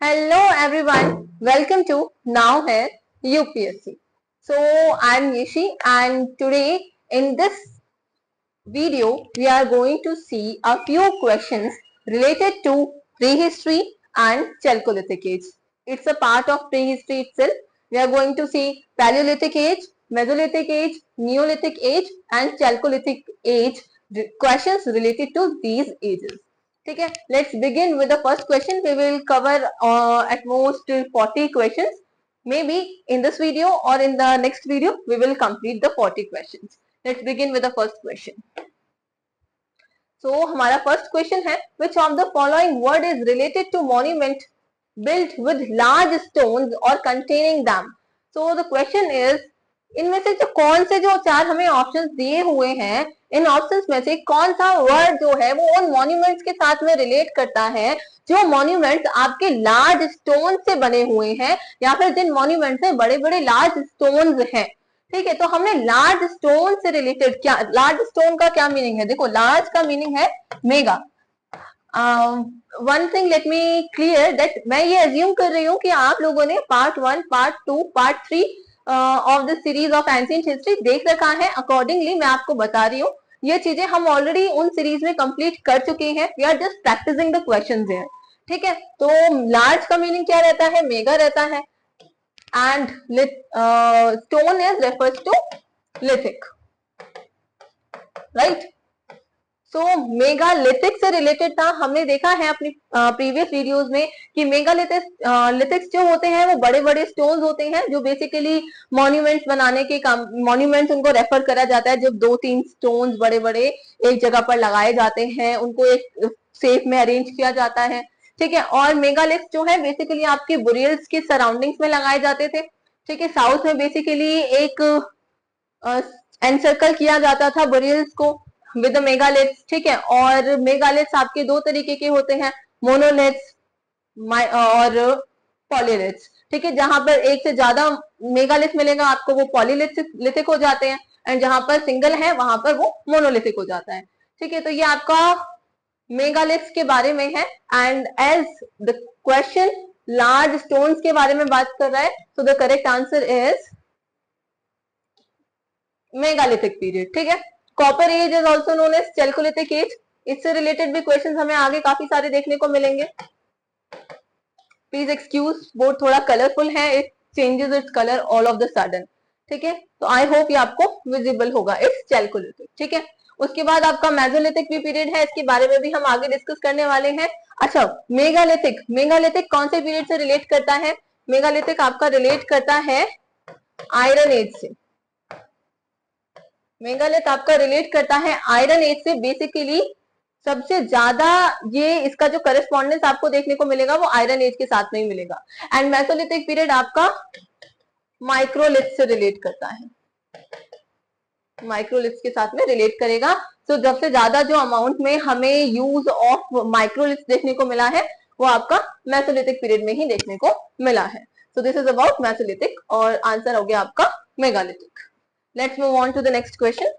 Hello everyone, welcome to Now Here UPSC. So I'm Yishi and today in this video we are going to see a few questions related to prehistory and Chalcolithic age. It's a part of prehistory itself. We are going to see Paleolithic age, Mesolithic age, Neolithic age and Chalcolithic age questions related to these ages. ठीक है, let's begin with the first question. We will cover at most 40 questions. Maybe in this video or in the next video we will complete the 40 questions. Let's begin with the first question. So हमारा first question है, which of the following word is related to monument built with large stones or containing them? So the question is, इनमें से जो कौन से जो चार हमें ऑप्शंस दिए हुए हैं, इन ऑप्शंस में से कौन सा वर्ड जो है वो उन मॉन्यूमेंट्स के साथ में रिलेट करता है जो मॉन्यूमेंट्स आपके लार्ज स्टोन से बने हुए हैं या फिर जिन मॉन्यूमेंट्स में बड़े बड़े लार्ज स्टोन्स हैं। ठीक है, तो हमने लार्ज स्टोन से रिलेटेड क्या, लार्ज स्टोन का क्या मीनिंग है? देखो, लार्ज का मीनिंग है mega. One thing let me clear that मैं ये अज्यूम कर रही हूँ कि आप लोगों ने part 1, part 2, part 3 of the series of ancient history देख रखा है। अकॉर्डिंगली मैं आपको बता रही हूँ, ये चीजें हम ऑलरेडी उन सीरीज में कंप्लीट कर चुके हैं। We are just practising the questions here. ठीक है, तो लार्ज का मीनिंग क्या रहता है? मेगा रहता है। And stone is refers to lithic, right? So megalithic से रिलेटेड था, हमने देखा है अपनी प्रीवियस वीडियोस में कि मेगालिथिक्स जो होते हैं वो बड़े बड़े स्टोन्स होते हैं जो बेसिकली मॉन्यूमेंट्स बनाने के काम, मॉन्यूमेंट्स उनको रेफर करा जाता है जब 2-3 स्टोन्स बड़े बड़े एक जगह पर लगाए जाते हैं, उनको एक शेप में अरेंज किया जाता है। ठीक है, और मेगालिथ जो है बेसिकली आपके बुरियल्स के सराउंडिंग्स में लगाए जाते थे। ठीक है, साउथ में बेसिकली एक एनसर्कल किया जाता था बुरियल्स को विद मेगालिथ्स। ठीक है, और मेगालिथ्स आपके दो तरीके के होते हैं, मोनोलिथ्स और पॉलीलिथ्स। ठीक है, जहां पर एक से ज्यादा मेगालिथ मिलेगा आपको वो पॉलीलिथिक हो जाते हैं, एंड जहां पर सिंगल है वहां पर वो मोनोलिथिक हो जाता है। ठीक है, तो ये आपका मेगालिथ्स के बारे में है। And as the question large stones के बारे में बात कर रहा है, so the correct answer is megalithic period. ठीक है, copper age is also known as chalcolithic age. इससे रिलेटेड भी क्वेश्चंस हमें आगे काफी सारे देखने को मिलेंगे। प्लीज एक्सक्यूज, बोर्ड थोड़ा कलरफुल है, it changes its colour all of the sudden. ठीक है, तो आई होप ये आपको विजिबल होगा, इट्स चैल्कोलिथिक। ठीक है, उसके बाद आपका मेसोलिथिक भी पीरियड है, इसके बारे में भी हम आगे डिस्कस करने वाले हैं। अच्छा, मेगालिथिक कौन से पीरियड से रिलेट करता है? मेगालिथिक आपका रिलेट करता है आयरन एज से। मेगालिथ आपका रिलेट करता है आयरन एज से। बेसिकली सबसे ज्यादा ये इसका जो करस्पॉन्डेंस आपको देखने को मिलेगा वो आयरन एज के साथ में ही मिलेगा। एंड मेसोलिथिक पीरियड आपका माइक्रोलिथ से रिलेट करता है, माइक्रोलिथ के साथ में रिलेट करेगा। तो सबसे ज्यादा जो अमाउंट में हमें यूज ऑफ माइक्रोलिथ देखने को मिला है वो आपका मेसोलिथिक पीरियड में ही देखने को मिला है। So this is about Mesolithic और आंसर हो गया आपका megalithic. Let's move on to the next question.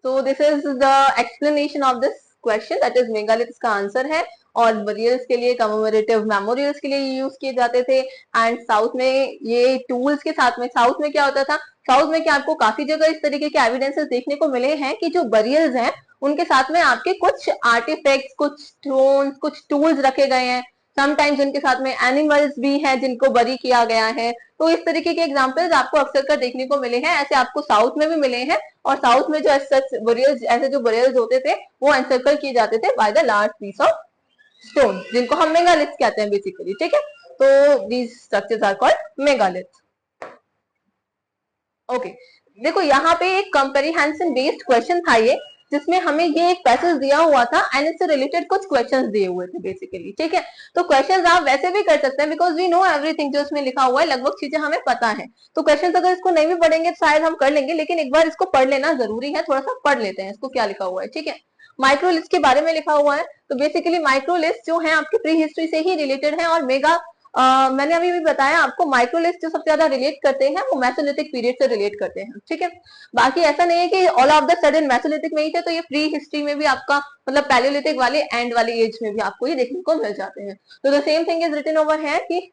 So this is the explanation of this question, that is megalith का आंसर है। और बरियल्स के लिए, कमेमोरेटिव मेमोरियल्स के लिए यूज किए जाते थे। एंड साउथ में ये टूल्स के साथ में, साउथ में क्या होता था, साउथ में क्या आपको काफी जगह इस तरीके के एविडेंसेस देखने को मिले हैं कि जो बरियल्स हैं उनके साथ में आपके कुछ आर्टिफैक्ट्स, कुछ स्टोन्स, कुछ टूल्स रखे गए हैं। समटाइम्स उनके साथ में एनिमल्स भी हैं जिनको बरी किया गया है। तो इस तरीके के एग्जांपल्स आपको अक्सर कर देखने को मिले हैं। ऐसे आपको साउथ में भी मिले हैं, और साउथ में जो ऐसे जो बुरियल्स होते थे वो एनसर्कल किए जाते थे by the large piece of stone, जिनको हम मेगालिथ कहते हैं बेसिकली। ठीक है, तो these structures are called megalith. Okay, देखो यहाँ पे एक कंपेरिहेंशन बेस्ड क्वेश्चन था ये, जिसमें हमें ये एक पैसेज दिया हुआ था एंड इससे रिलेटेड कुछ क्वेश्चंस दिए हुए थे बेसिकली। ठीक है, तो क्वेश्चंस आप वैसे भी कर सकते हैं बिकॉज वी नो एवरीथिंग, जो इसमें लिखा हुआ है लगभग चीजें हमें पता है। तो क्वेश्चंस अगर इसको नहीं भी पढ़ेंगे तो शायद हम कर लेंगे, लेकिन एक बार इसको पढ़ लेना जरूरी है। थोड़ा सा पढ़ लेते हैं इसको क्या लिखा हुआ है। ठीक है, माइक्रोलिथ के बारे में लिखा हुआ है। तो बेसिकली माइक्रोलिथ जो है आपकी प्री हिस्ट्री से ही रिलेटेड है, और मैंने अभी भी बताया आपको, माइक्रोलिथ जो सबसे ज्यादा रिलेट करते हैं वो मेसोलिथिक पीरियड से रिलेट करते हैं, ठीक है। बाकी ऐसा नहीं है कि all of the sudden Mesolithic में ही थे, तो ये प्री हिस्ट्री में भी आपका मतलब पैलियोलिथिक वाले एंड वाले एज में भी आपको ये देखने को मिल जाते हैं। तो the same thing is written over है कि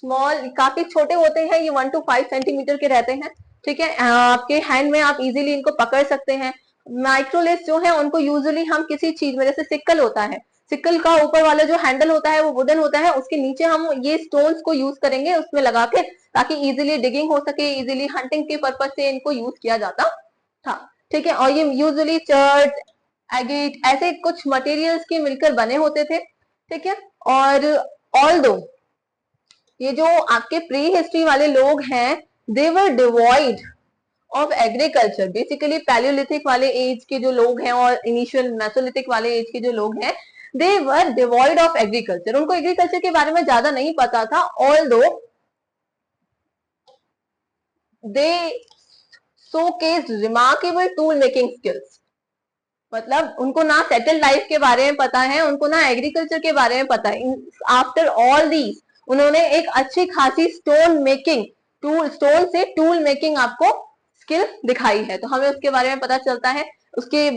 स्मॉल काफी छोटे होते हैं, ये 1 to 5 सेंटीमीटर के रहते हैं, ठीक है। आपके हैंड में आप इजीली इनको पकड़ सकते हैं। माइक्रोलिथ जो है उनको यूजुअली हम किसी चीज में, जैसे सिक्कल होता है, सिक्कल का ऊपर वाला जो हैंडल होता है वो वुडन होता है, उसके नीचे हम ये स्टोन्स को यूज करेंगे उसमें लगा के, ताकि इजीली डिगिंग हो सके, इजीली हंटिंग के पर्पज से इनको यूज किया जाता था, ठीक है। और ये यूजुअली चर्ट, एगेट ऐसे कुछ मटेरियल्स के मिलकर बने होते थे, ठीक है। और ऑल्दो ये जो आपके प्री हिस्ट्री वाले लोग हैं, they were devoid of agriculture. Basically palaeolithic वाले एज के जो लोग हैं और इनिशियल मेसोलिथिक वाले एज के जो लोग हैं, they were devoid of agriculture. उनको एग्रीकल्चर के बारे में ज्यादा नहीं पता था, although they showcased remarkable tool making skills. मतलब उनको ना सेटल लाइफ के बारे में पता है, उनको ना एग्रीकल्चर के बारे में पता है। आफ्टर ऑल दीज उन्होंने एक अच्छी खासी स्टोन मेकिंग, टूल, स्टोन से टूल मेकिंग आपको स्किल दिखाई है, तो हमें उसके बारे में पता चलता है। उसके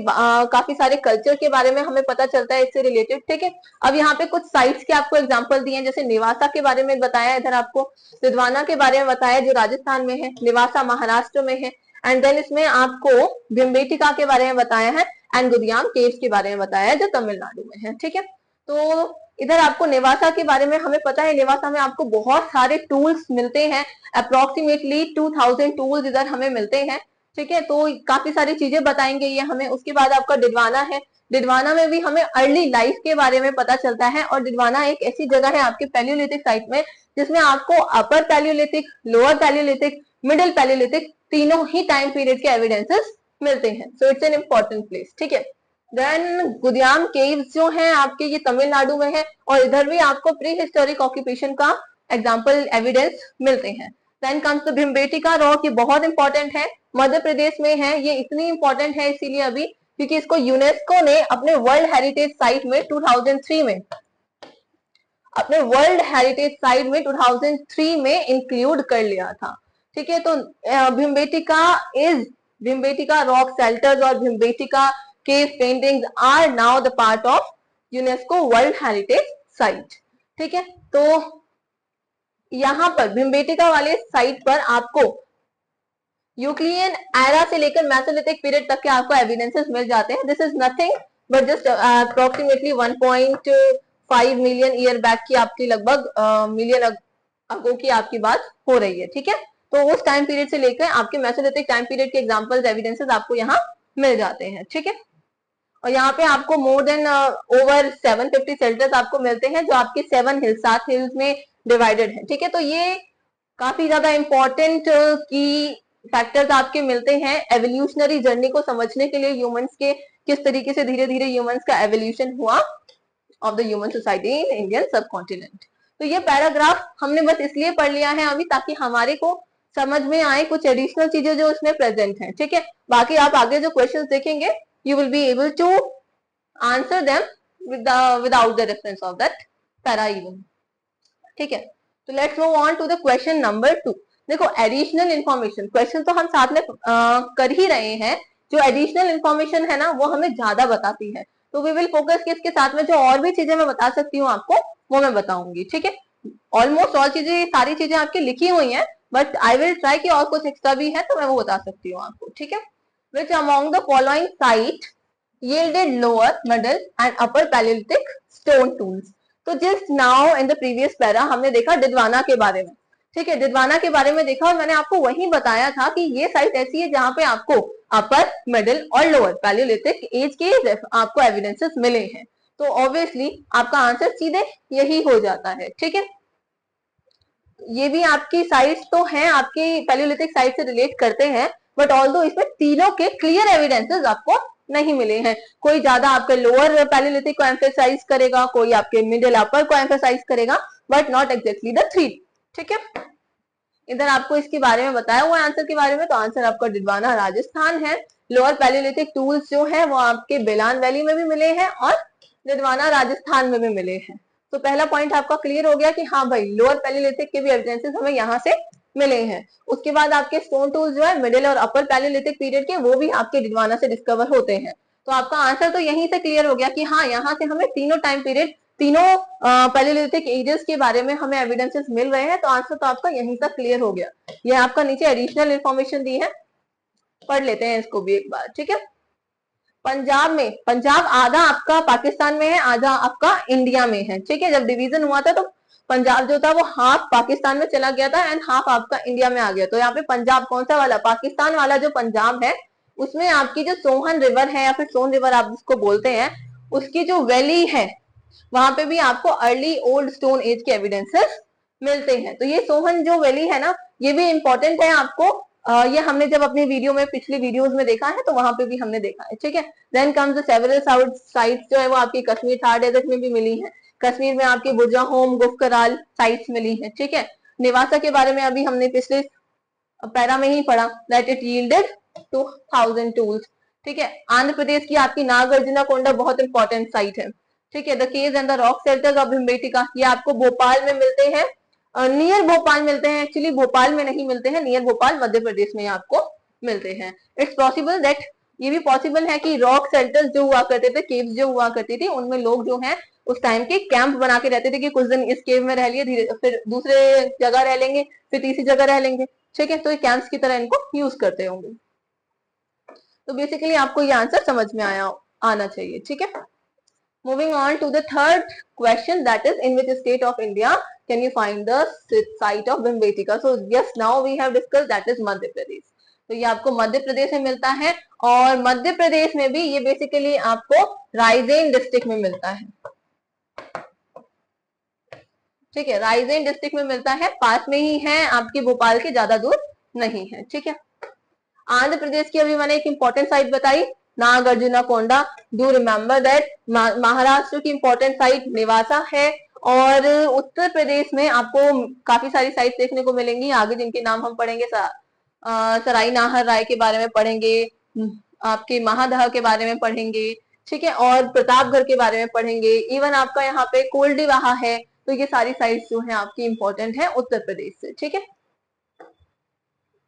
काफी सारे कल्चर के बारे में हमें पता चलता है इससे रिलेटेड, ठीक है। अब यहाँ पे कुछ साइट्स के आपको एग्जांपल दिए हैं, जैसे निवासा के बारे में बताया, इधर आपको सिद्धवाना के बारे में बताया जो राजस्थान में है, निवासा महाराष्ट्र में है, एंड देन इसमें आपको भिमबेटका के बारे में बताया है, एंड गुदियाम केव्स के बारे में बताया है जो तमिलनाडु में है, ठीक है। तो इधर आपको नेवासा के बारे में हमें पता है, नेवासा में आपको बहुत सारे टूल्स मिलते हैं, अप्रोक्सीमेटली 2000 टूल्स इधर हमें मिलते हैं, ठीक है। तो काफी सारी चीजें बताएंगे ये हमें। उसके बाद आपका डिडवाना है, डिडवाना में भी हमें अर्ली लाइफ के बारे में पता चलता है, और डिडवाना एक ऐसी जगह है आपके पैलियोलिथिक साइट में जिसमें आपको अपर Palaeolithic, lower Palaeolithic, middle Palaeolithic तीनों ही टाइम पीरियड के एविडेंसेस मिलते हैं। So it's an important place, ठीक है। देन गुदियाम केव्स जो हैं आपके ये तमिलनाडु में है, और इधर भी आपको प्री हिस्टोरिक ऑक्यूपेशन का एग्जाम्पल एविडेंस मिलते हैं। Then comes the Bhimbetka rock, ये बहुत इंपॉर्टेंट है, मध्य प्रदेश में है। ये इतनी इंपॉर्टेंट है इसीलिए अभी क्योंकि इसको यूनेस्को ने अपने वर्ल्ड हेरिटेज साइट में 2003 में, अपने वर्ल्ड हेरिटेज साइट में 2003 में इंक्लूड कर लिया था, ठीक है। तो भिमबेटका रॉक शेल्टर्स और Bhimbetka cave paintings are now the part of UNESCO world heritage site, ठीक है। तो यहां पर भिमबेटका वाले साइट पर आपको यूक्लियन एरा से लेकर मेसोलिथिक पीरियड तक के आपको एविडेंसेस मिल जाते हैं। This is nothing but just approximately 1.5 million year back की आपकी लगभग मिलियन अगो की आपकी बात हो रही है, ठीक है। तो उस टाइम पीरियड से लेकर आपके मेसोलिथिक टाइम पीरियड के एग्जांपल्स, एविडेंसेस आपको यहाँ मिल जाते हैं, ठीक है। और यहाँ पे आपको मोर देन ओवर 750 शेल्टर्स आपको मिलते हैं जो आपके 7 हिल्स, 7 हिल्स में डिवाइडेड है, ठीक है। तो ये काफी ज्यादा इंपॉर्टेंट की फैक्टर्स आपके मिलते हैं एवोल्यूशनरी जर्नी को समझने के लिए, ह्यूमंस के किस तरीके से धीरे धीरे ह्यूमंस का एवोल्यूशन हुआ of the human society in Indian सब कॉन्टिनेंट। तो ये पैराग्राफ हमने बस इसलिए पढ़ लिया है अभी ताकि हमारे को समझ में आए कुछ एडिशनल चीजें जो उसमें प्रेजेंट हैं, ठीक है। बाकी आप आगे जो क्वेश्चंस देखेंगे you will be able to answer them without the reference of that para even, ठीक है। तो let's move on to the question number 2। देखो एडिशनल इंफॉर्मेशन, क्वेश्चन तो हम साथ में कर ही रहे हैं, जो एडिशनल इंफॉर्मेशन है ना वो हमें ज्यादा बताती है, तो वी विल फोकस किसके साथ में, जो और भी चीजें मैं बता सकती हूँ आपको वो मैं बताऊंगी, ठीक है। ऑलमोस्ट ऑल चीजें, सारी चीजें आपकी लिखी हुई हैं, बट आई विल ट्राई कि और कुछ एक्स्ट्रा भी है तो मैं वो बता सकती हूँ आपको, ठीक है। Which among the following site yielded lower, middle and upper Paleolithic stone tools? तो जिस now in the previous para हमने देखा डिडवाना के बारे में, ठीक है, डिडवाना के बारे में देखा और मैंने आपको वही बताया था कि ये साइट ऐसी है जहां पे आपको अपर, मिडिल और लोअर पैलियोलिथिक एज के आपको एविडेंसेस मिले हैं। तो ऑब्वियसली आपका आंसर सीधे यही हो जाता है, ठीक है। ये भी आपकी साइट्स तो हैं, आपकी पैलियोलिथिक साइट से रिलेट करते हैं, बट ऑल्दो इसमें तीनों के क्लियर एविडेंसेस आपको नहीं मिले हैं। कोई ज्यादा आपके लोअर पैलियोलिथिक को एम्फेसाइज करेगा, कोई आपके मिडिल अपर को एम्फेसाइज करेगा, but not exactly the three, ठीक है। इधर आपको इसके बारे में बताया हुआ है आंसर के बारे में, तो आंसर आपका डिडवाना राजस्थान है। लोअर पैलियोलिथिक टूल्स जो है वो आपके बेलान वैली में भी मिले हैं और डिडवाना राजस्थान में भी मिले हैं। तो पहला पॉइंट आपका क्लियर हो गया कि हाँ भाई लोअर पैलियोलिथिक के भी एविडेंसेस हमें यहाँ से मिले हैं। उसके बाद आपके स्टोन टूल्स जो है मिडिल और अपर पैलियोलिथिक पीरियड के, वो भी आपके डिडवाना से डिस्कवर होते हैं। तो आपका आंसर तो यहीं से क्लियर हो गया कि हाँ यहाँ से हमें तीनों टाइम पीरियड, तीनों पैलियोलिथिक एजेस के बारे में हमें एविडेंसेस मिल रहे हैं। तो आंसर तो आपका यहीं तक क्लियर हो गया। ये आपका नीचे एडिशनल इंफॉर्मेशन दी है, पढ़ लेते हैं इसको भी एक बार, ठीक है। पंजाब में, पंजाब आधा आपका पाकिस्तान में है, आधा आपका इंडिया में है, ठीक है। जब डिवीजन हुआ था तो पंजाब जो था वो हाफ पाकिस्तान में चला गया था एंड हाफ आपका इंडिया में आ गया। तो यहाँ पे पंजाब कौन सा वाला, पाकिस्तान वाला जो पंजाब है, उसमें आपकी जो सोहन रिवर है या फिर सोन रिवर आप जिसको बोलते हैं, उसकी जो वैली है वहां पे भी आपको अर्ली ओल्ड स्टोन एज के एविडेंसेस मिलते हैं। तो ये सोहन जो वैली है ना, ये भी इंपॉर्टेंट है आपको। ये हमने जब अपनी वीडियो में, पिछली वीडियोस में देखा है, तो वहां पे भी हमने देखा है, ठीक है। देन कम्स सेवरल साइट्स जो है वो आपकी कश्मीर थार डेजर्ट में भी मिली है। कश्मीर में आपकी बुरजाहोम, गुफकराल साइट्स मिली है, ठीक है। निवासा के बारे में अभी हमने पिछले पैरा में ही पढ़ा, दैट इट यील्डेड 2000 टूल्स, ठीक है। आंध्र प्रदेश की आपकी नागार्जुना कोंडा बहुत इंपॉर्टेंट साइट है, ठीक है। The caves and the rock shelters of Bhimbetka, ये आपको भोपाल में मिलते हैं, नियर भोपाल मिलते हैं, एक्चुअली भोपाल में नहीं मिलते हैं, नियर भोपाल मध्य प्रदेश में आपको मिलते हैं। इट्स पॉसिबल दैट, ये भी पॉसिबल है कि रॉक शेल्टर्स जो हुआ करते थे, केव्स जो हुआ करती थी, उनमें लोग जो हैं उस टाइम के कैंप बना के रहते थे कि कुछ दिन इस केव में रह लिए, धीरे फिर दूसरे जगह रह लेंगे, फिर तीसरी जगह रह लेंगे, ठीक है। तो ये कैंप्स की तरह इनको यूज करते होंगे। तो बेसिकली आपको ये आंसर समझ में आना चाहिए, ठीक है। Moving on to the third question, that is, in which state of India can you find the site of Bhimbetka? So yes, now we have discussed that is Madhya Pradesh. तो ये आपको मध्य प्रदेश में मिलता है, और मध्य प्रदेश में भी ये बेसिकली आपको रायसेन डिस्ट्रिक्ट में मिलता है, ठीक है। रायसेन डिस्ट्रिक्ट में मिलता है, पास में ही है आपके भोपाल के, ज्यादा दूर नहीं है, ठीक है। आंध्र प्रदेश की अभी मैंने एक इंपॉर्टेंट साइट बताई, नागार्जुना कोंडा, डू रिमेम्बर दैट। महाराष्ट्र की इंपॉर्टेंट साइट निवासा है, और उत्तर प्रदेश में आपको काफी सारी साइट देखने को मिलेंगी आगे, जिनके नाम हम पढ़ेंगे। सराई नाहर राय के बारे में पढ़ेंगे, आपके महादह के बारे में पढ़ेंगे, ठीक है, और प्रतापगढ़ के बारे में पढ़ेंगे। इवन आपका यहाँ पे कोल्डीवाहा है। तो ये सारी साइट्स जो है आपकी इंपॉर्टेंट है उत्तर प्रदेश से, ठीक है।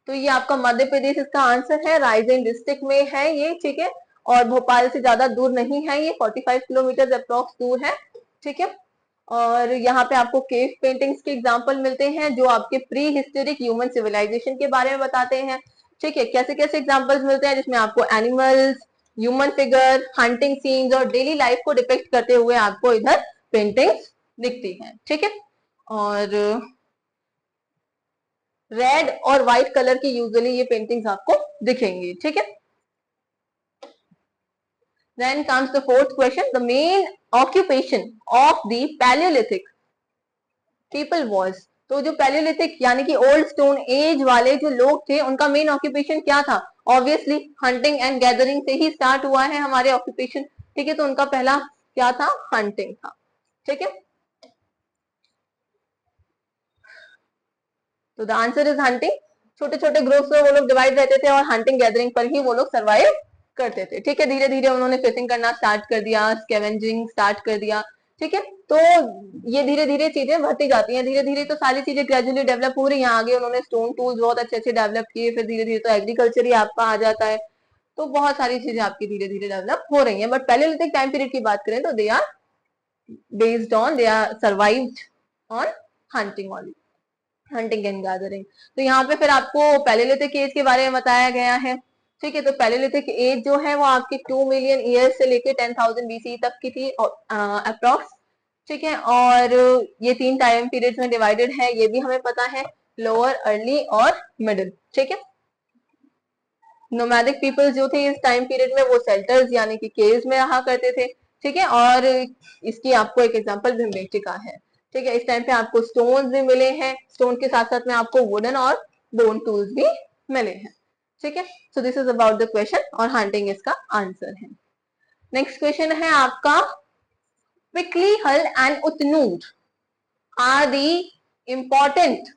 तो ये आपका मध्य प्रदेश इसका आंसर है, रायसेन डिस्ट्रिक्ट में है ये, ठीक है। और भोपाल से ज्यादा दूर नहीं है, ये 45 किलोमीटर अप्रोक्स दूर है, ठीक है। और यहाँ पे आपको केव पेंटिंग्स के एग्जांपल मिलते हैं, जो आपके प्री हिस्टोरिक ह्यूमन सिविलाइजेशन के बारे में बताते हैं, ठीक है। कैसे कैसे एग्जांपल्स मिलते हैं, जिसमें आपको animals, human figure, hunting scenes और डेली लाइफ को डिपिक्ट करते हुए आपको इधर पेंटिंग्स दिखती हैं, ठीक है। और रेड और व्हाइट कलर की यूजुअली ये पेंटिंग्स आपको दिखेंगी, ठीक है। Then comes the fourth question, the main occupation of the Paleolithic people was। तो जो पैलियोलिथिक यानी कि ओल्ड स्टोन एज वाले जो लोग थे, उनका मेन ऑक्यूपेशन क्या था? ऑब्वियसली हंटिंग एंड गैदरिंग से ही स्टार्ट हुआ है हमारे ऑक्यूपेशन, ठीक है। तो उनका पहला क्या था? हंटिंग था, ठीक है। तो द आंसर इज हंटिंग। छोटे छोटे ग्रुप्स में वो लोग डिवाइड रहते थे और हंटिंग गैदरिंग पर ही वो लोग सर्वाइव करते थे, ठीक है। धीरे धीरे उन्होंने फिशिंग करना स्टार्ट कर दिया, स्कैवेंजिंग स्टार्ट कर दिया, ठीक है। तो ये धीरे धीरे चीजें बढ़ती जाती हैं, धीरे धीरे तो सारी चीजें ग्रेजुअली डेवलप हो रही हैं। आगे उन्होंने स्टोन टूल्स बहुत अच्छे अच्छे डेवलप किए, फिर धीरे धीरे तो एग्रीकल्चर ही आपका आ जाता है। तो बहुत सारी चीजें आपकी धीरे धीरे डेवलप हो रही हैं। बट पैलियोलिथिक टाइम पीरियड की बात करें तो they are based on, they are survived on hunting only, hunting and gathering. तो यहाँ पे फिर आपको पैलियोलिथिक एज के बारे में बताया गया है, ठीक है। तो पैलियोलिथिक एज जो है वो आपकी 2 मिलियन ईयर से लेके 10,000 BC तक की थी अप्रोक्स, ठीक है। और ये 3 टाइम पीरियड में डिवाइडेड है, ये भी हमें पता है, लोअर, अर्ली और मिडिल, ठीक है। नोमैडिक पीपल जो थे इस टाइम पीरियड में, वो शेल्टर्स यानी कि केव्स में रहा करते थे, ठीक है। और इसकी आपको एक एग्जांपल भिमबेटका है, ठीक है। इस टाइम पे आपको स्टोन्स भी मिले हैं, स्टोन के साथ साथ में आपको वुडन और बोन टूल्स भी मिले हैं, ठीक है। So this is about the question, और हंटिंग इसका आंसर है। नेक्स्ट क्वेश्चन है आपका, Piklihal and Utnur are the important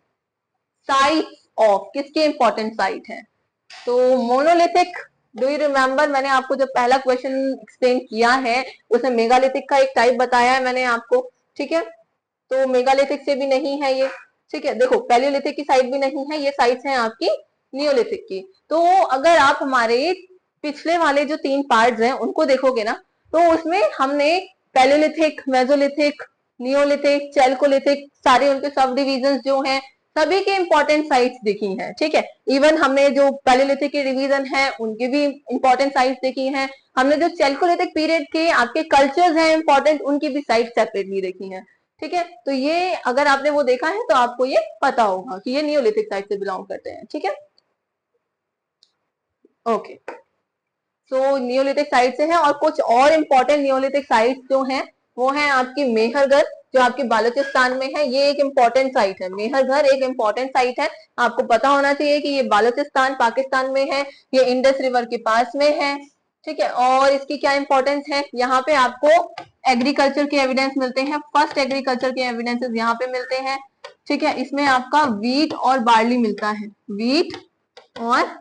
sites of, किसके इंपॉर्टेंट साइट है? तो मोनोलिथिक, डू यू रिमेम्बर, मैंने आपको जो पहला क्वेश्चन एक्सप्लेन किया है उसमें मेगालिथिक का एक टाइप बताया है मैंने आपको, ठीक है। तो मेगालिथिक से भी नहीं है ये, ठीक है। देखो पैलियोलिथिक की साइट भी नहीं है, ये साइट्स हैं आपकी नियोलिथिक की। तो अगर आप हमारे पिछले वाले जो 3 पार्ट्स हैं उनको देखोगे ना, तो उसमें हमने पैलियोलिथिक, मेसोलिथिक, नियोलिथिक, चैल्कोलिथिक, सारे उनके सब डिविजन जो हैं सभी के इंपॉर्टेंट साइट्स देखी हैं, ठीक है। इवन हमने जो पैलियोलिथिक के डिवीजन है उनके भी इंपॉर्टेंट साइट्स देखी हैं। हमने जो चैल्कोलिथिक पीरियड के आपके कल्चर्स हैं इंपॉर्टेंट, उनकी भी साइट्स सेपरेटली देखी हैं, ठीक है। तो ये अगर आपने वो देखा है तो आपको ये पता होगा कि ये नियोलिथिक साइट से बिलोंग करते हैं, ठीक है। ओके, तो नियोलिथिक साइट से है। और कुछ और इंपॉर्टेंट नियोलिथिक साइट्स जो हैं वो है आपकी मेहरगढ़, जो आपके बालूचिस्तान में है। ये एक इंपॉर्टेंट साइट है, मेहरगढ़ एक इंपॉर्टेंट साइट है। आपको पता होना चाहिए कि ये बालूचिस्तान पाकिस्तान में है, ये इंडस रिवर के पास में है, ठीक है। और इसकी क्या इंपॉर्टेंस है, यहाँ पे आपको एग्रीकल्चर के एविडेंस मिलते हैं, फर्स्ट एग्रीकल्चर के एविडेंसेस यहाँ पे मिलते हैं, ठीक है। इसमें आपका वीट और बार्ली मिलता है, वीट और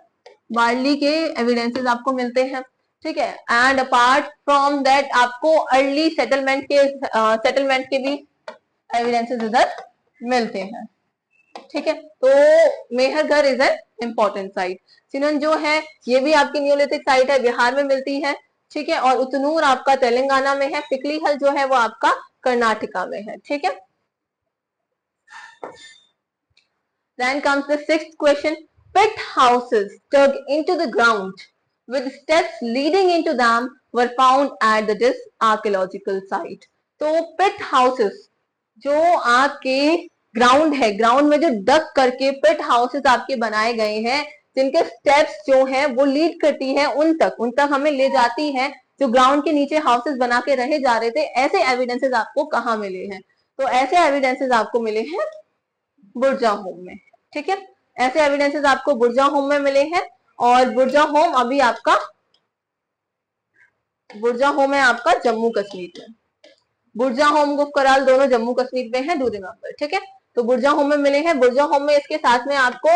बार्ली के एविडेंसेस आपको मिलते हैं, ठीक है। एंड अपार्ट फ्रॉम दैट आपको अर्ली सेटलमेंट के भी एविडेंसेस इधर मिलते हैं, ठीक है। तो Mehrgarh is an important site. सिनन जो है ये भी आपकी नियोलिथिक साइट है, बिहार में मिलती है, ठीक है। और उतनूर आपका तेलंगाना में है, पिकलीहल जो है वो आपका कर्नाटका में है, ठीक है। Then comes the 6th question. Pit houses dug into the ground with steps leading into them were found at this archaeological site. तो pit houses जो आपके ग्राउंड है, ग्राउंड में जो डग करके पिट हाउसेस आपके बनाए गए हैं, जिनके स्टेप्स जो हैं वो लीड करती है उन तक हमें ले जाती है, जो ग्राउंड के नीचे हाउसेस बना के रहे जा रहे थे। ऐसे एविडेंसेस आपको कहाँ मिले हैं, तो ऐसे एविडेंसेस आपको मिले हैं बुर्जा होम में, ठीक है। ऐसे एविडेंसेस आपको बुर्जा होम में मिले हैं। और बुर्जा होम अभी आपका बुर्जा होम है आपका जम्मू कश्मीर में, बुर्जा होम गुफकराल दोनों जम्मू कश्मीर में है, डू रिमेंबर, ठीक है। तो बुर्जा होम में मिले हैं। बुर्जा होम में इसके साथ में आपको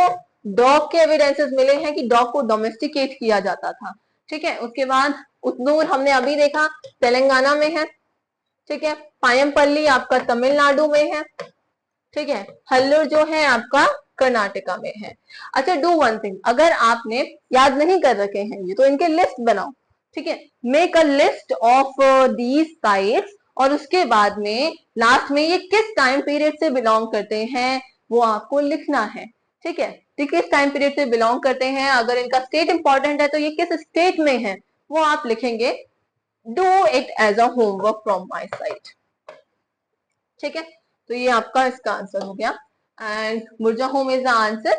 डॉग के एविडेंसेस मिले हैं कि डॉग को डोमेस्टिकेट किया जाता था, ठीक है। उसके बाद उतनूर हमने अभी देखा तेलंगाना में है, ठीक है। पायमपल्ली आपका तमिलनाडु में है, ठीक है। हल्लूर जो है आपका कर्नाटका में है। अच्छा, डू वन थिंग, अगर आपने याद नहीं कर रखे हैं ये तो इनके लिस्ट बनाओ, ठीक है। Make a list of these sites और उसके बाद में लास्ट में ये किस टाइम पीरियड से बिलोंग करते हैं वो आपको लिखना है, ठीक है। तो किस टाइम पीरियड से बिलोंग करते हैं, अगर इनका स्टेट इंपॉर्टेंट है तो ये किस स्टेट में है वो आप लिखेंगे। Do it as a homework from my side, ठीक है। तो ये आपका इसका आंसर हो गया एंड बुर्जा होम इज द आंसर,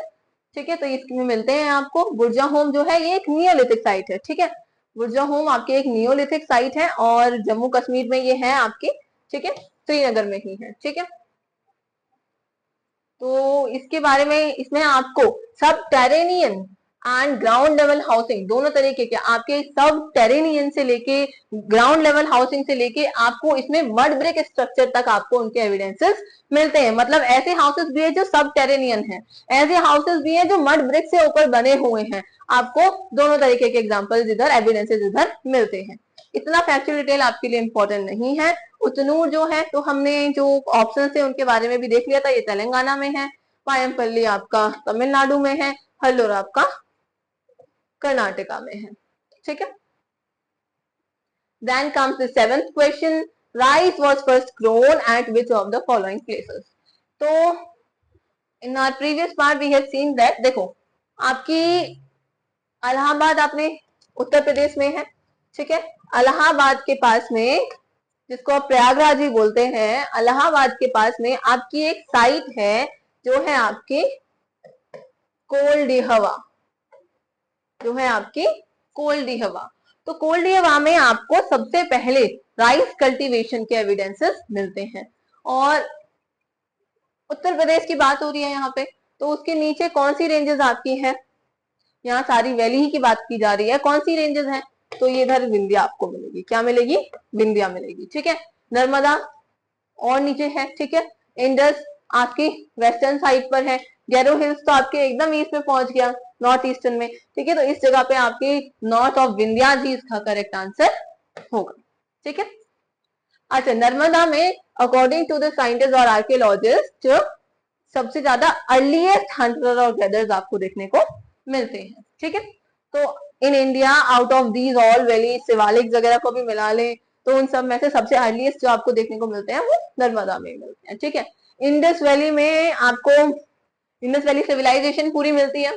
ठीक है। तो इसमें मिलते हैं आपको। बुर्जा होम जो है ये एक नियोलिथिक साइट है, ठीक है। बुर्जा होम आपकी एक नियोलिथिक साइट है और जम्मू कश्मीर में ये है आपकी, ठीक है, श्रीनगर में ही है, ठीक है। तो इसके बारे में इसमें आपको सब टेरेनियन एंड ग्राउंड लेवल हाउसिंग दोनों तरीके के आपके सब टेरेनियन से लेके ग्राउंड लेवल हाउसिंग से लेके आपको इसमें मड ब्रिक स्ट्रक्चर तक आपको उनके एविडेंसेस मिलते हैं। मतलब ऐसे हाउसेस भी है जो सब टेरेनियन है, ऐसे हाउसेस भी है जो मड ब्रिक से ऊपर बने हुए हैं। आपको दोनों तरीके के एग्जाम्पल्स इधर एविडेंसेस इधर मिलते हैं। इतना फैक्चुअल डिटेल आपके लिए इंपॉर्टेंट नहीं है। उतनूर जो है तो हमने जो ऑप्शन थे उनके बारे में भी देख लिया था, ये तेलंगाना में है, पायमपल्ली आपका तमिलनाडु में है, हल्लोर आपका कर्नाटका में है, ठीक है। Then comes the 7th question. Rice was first grown at which of the following places? तो in our previous part we have seen that, देखो आपकी इलाहाबाद आपने उत्तर प्रदेश में है, ठीक है। इलाहाबाद के पास में जिसको आप प्रयागराज भी बोलते हैं, इलाहाबाद के पास में आपकी एक साइट है जो है आपकी कोल्डिहवा, जो है आपकी कोल्डिहवा। तो कोल्डिहवा में आपको सबसे पहले राइस कल्टीवेशन के एविडेंसेस मिलते हैं। और उत्तर प्रदेश की बात हो रही है यहाँ पे, तो उसके नीचे कौन सी रेंजेस आपकी है, यहाँ सारी वैली ही की बात की जा रही है, कौन सी रेंजेस हैं, तो ये इधर विंध्या आपको मिलेगी, क्या मिलेगी, विंध्या मिलेगी, ठीक है। नर्मदा और नीचे है, ठीक है। इंडस आपकी वेस्टर्न साइड पर है, गैरो हिल्स तो आपके एकदम ईस्ट में पहुंच गया, नॉर्थ ईस्टर्न में, ठीक है। तो इस जगह पे आपकी नॉर्थ ऑफ विंध्याजी इसका करेक्ट आंसर होगा, ठीक है। अच्छा, नर्मदा में अकॉर्डिंग टू द साइंटिस्ट और आर्कियोलॉजिस्ट सबसे ज्यादा अर्लीस्ट हंटर और गैदर्स आपको देखने को मिलते हैं। ठीक है, तो in India out of these all valley Shivalik वगैरह को भी मिला लें तो उन सब में से सबसे अर्लीस्ट जो आपको देखने को मिलते हैं वो नर्मदा में मिलते हैं। ठीक है, इंडस वैली में आपको इंडस वैली सिविलाइजेशन पूरी मिलती है।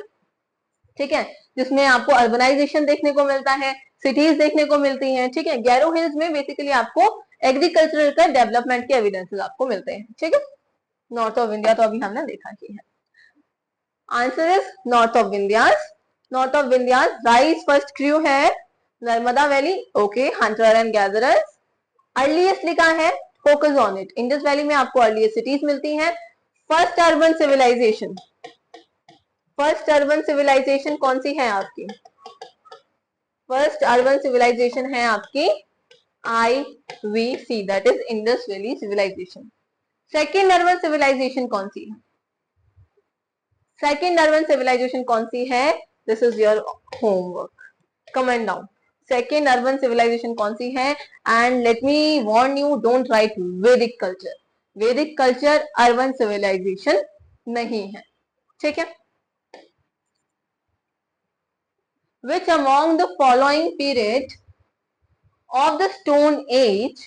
ठीक है, जिसमें आपको अर्बनाइजेशन देखने को मिलता है, सिटीज देखने को मिलती हैं। ठीक है, गैरो हिल्स में बेसिकली आपको एग्रीकल्चर का डेवलपमेंट के एविडेंसेस आपको मिलते हैं। ठीक है, नॉर्थ ऑफ इंडिया तो अभी हमने देखा ही है। Answer is north of India. North of India rice first grew है Narmada valley. Okay, hunter and gatherers. Earliest लिखा है, focus on it. Indus valley में आपको अर्लीस्ट सिटीज मिलती हैं। First urban civilisation, first urban civilisation कौन सी है आपकी? फर्स्ट अर्बन सिविलाइजेशन है आपकी IVC, that is Indus valley civilisation. Second urban civilisation कौन सी है? सेकेंड अर्बन सिविलाइजेशन कौन सी है? This is your homework, comment down. Second urban civilisation कौन सी है? And let me warn you, don't write Vedic culture. वैदिक कल्चर अर्बन सिविलाइजेशन नहीं है। ठीक है, which among the following period of the Stone Age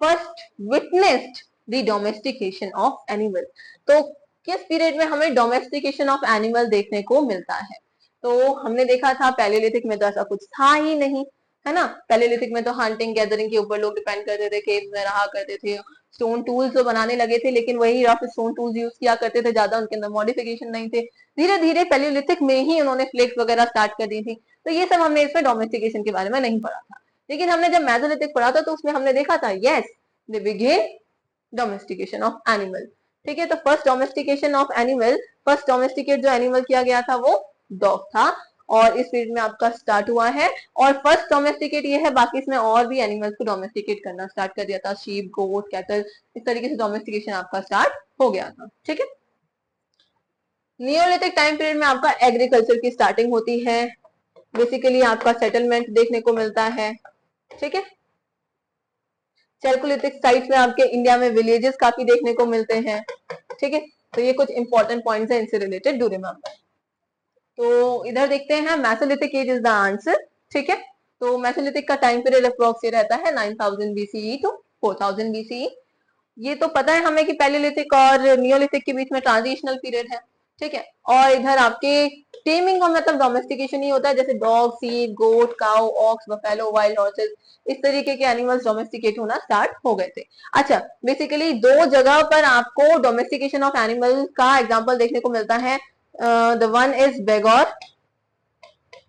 first witnessed the domestication of animal? तो किस पीरियड में हमें डोमेस्टिकेशन ऑफ एनिमल देखने को मिलता है? तो हमने देखा था पैलेलिथिक में तो ऐसा कुछ था ही नहीं, है ना। पैलेलिथिक में तो हंटिंग गैदरिंग के ऊपर लोग डिपेंड करते थे, केव में रहा करते थे, स्टोन टूल्स तो बनाने लगे थे लेकिन वही रफ स्टोन टूल्स यूज किया करते थे, ज्यादा उनके अंदर मॉडिफिकेशन नहीं थे। धीरे धीरे पैलेलिथिक में ही उन्होंने फ्लेक्स वगैरह स्टार्ट कर दी थी। तो ये सब हमने इसमें डोमेस्टिकेशन के बारे में नहीं पढ़ा था। लेकिन हमने जब मेसोलिथिक पढ़ा था तो उसमें हमने देखा था, yes, they begin domestication of animal. ठीक है, तो first domestication of animal, first domesticate जो एनिमल किया गया था वो डॉग था और इस पीरियड में आपका स्टार्ट हुआ है। और फर्स्ट डोमेस्टिकेट ये है, बाकी इसमें और भी एनिमल्स को डोमेस्टिकेट करना स्टार्ट कर दिया था, शीप, गोट, कैटल, इस तरीके से डोमेस्टिकेशन आपका स्टार्ट हो गया था। ठीक है, नियोलिथिक टाइम पीरियड में आपका एग्रीकल्चर की स्टार्टिंग होती है, बेसिकली आपका सेटलमेंट देखने को मिलता है। ठीक है, चैल्कोलिथिक साइट्स में आपके इंडिया में विलेजेस काफी देखने को मिलते हैं। ठीक है, तो ये कुछ इंपॉर्टेंट पॉइंट्स हैं, इनसे रिलेटेड डू रिमेंबर। तो इधर देखते हैं, Mesolithic as is the answer. ठीक है, तो मेसोलिथिक का टाइम पीरियड अप्रोक्स ये रहता है 9000 BCE टू 4000 BCE। ये तो पता है हमें कि पैलेलिथिक और नियोलिथिक के बीच में ट्रांजिशनल पीरियड है। ठीक है, और इधर आपके टेमिंग का मतलब डोमेस्टिकेशन ही होता है, जैसे dog, sheep, goat, cow, ox, buffalo, wild horses, इस तरीके के एनिमल्स डोमेस्टिकेट होना स्टार्ट हो गए थे। अच्छा, बेसिकली दो जगह पर आपको डोमेस्टिकेशन ऑफ एनिमल का एग्जांपल देखने को मिलता है। द वन इज बेगौर,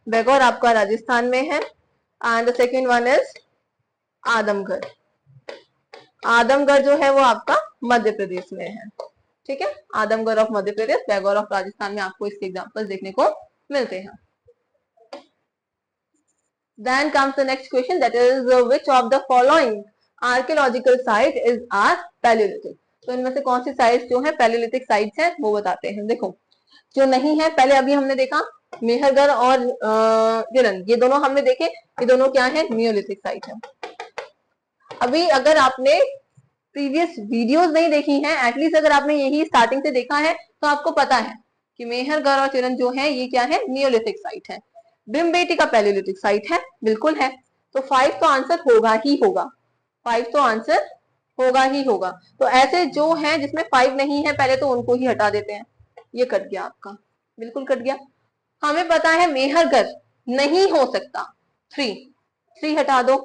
बेगौर आपका राजस्थान में है, and the second one is Adamgarh. Adamgarh जो है वो आपका मध्य प्रदेश में है। ठीक है, आदमगढ़ ऑफ मध्य प्रदेश, बेगौर ऑफ राजस्थान में आपको इसके एग्जांपल देखने को मिलते हैं। Then comes the next question, that is which of the following archaeological site is our Paleolithic? तो इनमें से कौन सी साइट्स जो है पैलियोलिथिक साइट्स हैं वो बताते हैं। देखो, जो नहीं है, पहले अभी हमने देखा मेहरगढ़ और गिरन, ये दोनों हमने देखे, ये दोनों क्या है? नियोलिथिक साइट है। अभी अगर आपने प्रीवियस वीडियोस नहीं देखी हैं, एटलीस्ट अगर आपने यही स्टार्टिंग से देखा है तो आपको पता है कि मेहरगढ़ और चिरन जो है ये क्या है? नियोलिथिक साइट है। भीमबेटका पैलियोलिथिक साइट है, बिल्कुल है। तो 5 तो आंसर होगा ही होगा, 5 तो आंसर होगा ही होगा। तो ऐसे जो है जिसमें 5 नहीं है, पहले तो उनको ही हटा देते हैं। ये कट गया आपका, बिल्कुल कट गया। हमें पता है मेहरगढ़ नहीं हो सकता, 3 हटा दो,